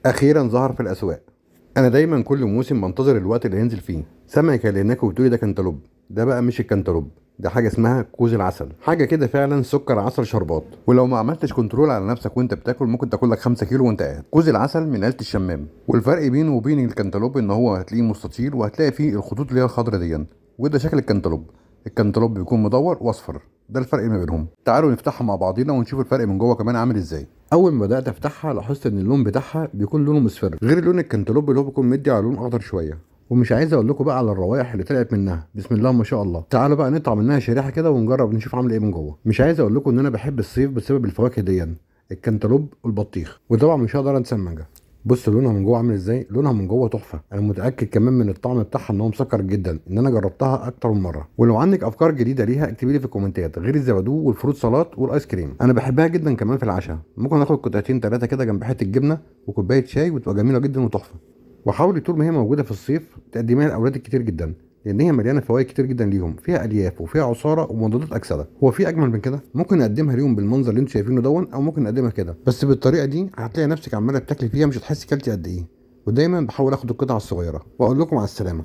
اخيرا ظهر في الاسواق. انا دايما كل موسم بنتظر الوقت اللي هينزل فيه. سامع كلمناك وبتقولي ده كنتالوب. ده بقى مش الكنتالوب، ده حاجه اسمها كوز العسل، حاجه كده فعلا سكر عسل شربات. ولو ما عملتش كنترول على نفسك وانت بتاكل ممكن تاكل لك 5 كيلو وانت قاعد. كوز العسل من عيله الشمام، والفرق بينه وبين الكنتالوب ان هو هتلاقيه مستطيل وهتلاقي فيه الخطوط اللي هي الخضرا دي، وده شكل الكنتالوب. الكنتالوب بيكون مدور واصفر، ده الفرق ما بينهم. تعالوا نفتحها مع بعضينا ونشوف الفرق من جوه كمان عامل ازاي. اول ما بدات افتحها لاحظت ان اللون بتاعها بيكون لونه مصفر غير لون الكنتالوب اللي هو بيكون مدي على لون اخضر شويه. ومش عايز اقول لكم بقى على الروائح اللي طلعت منها، بسم الله ما شاء الله. تعالوا بقى نقطع منها شريحه كده ونجرب نشوف عامله ايه من جوه. مش عايز اقول لكم ان انا بحب الصيف بسبب الفواكه دي، الكنتالوب والبطيخ، وطبعا مش هقدر انسى المانجا. بص لونها من جوه عامل ازاي، لونها من جوه تحفه. انا متاكد كمان من الطعم بتاعها ان هو مسكر جدا، ان انا جربتها اكتر من مره. ولو عندك افكار جديده ليها اكتبي لي في الكومنتات، غير الزبادو والفروت سلطات والايس كريم. انا بحبها جدا كمان في العشاء، ممكن اخد قطعتين ثلاثه كده جنب حته جبنه وكوبايه شاي وتبقى جميله جدا وتحفه. وحاولي طول ما هي موجوده في الصيف تقدميها لاولادك كتير جدا، لان هي مليانه فوائد كتير جدا ليهم، فيها الياف وفيها عصاره ومضادات اكسده. هو في اجمل من كده؟ ممكن نقدمها ليهم بالمنظر اللي انتوا شايفينه او ممكن نقدمها كده، بس بالطريقه دي هتلاقي نفسك عماله بتاكلي فيها مش هتحسي كلتي قد ايه. ودايما بحاول اخد القطع الصغيره واقول لكم على السلامه.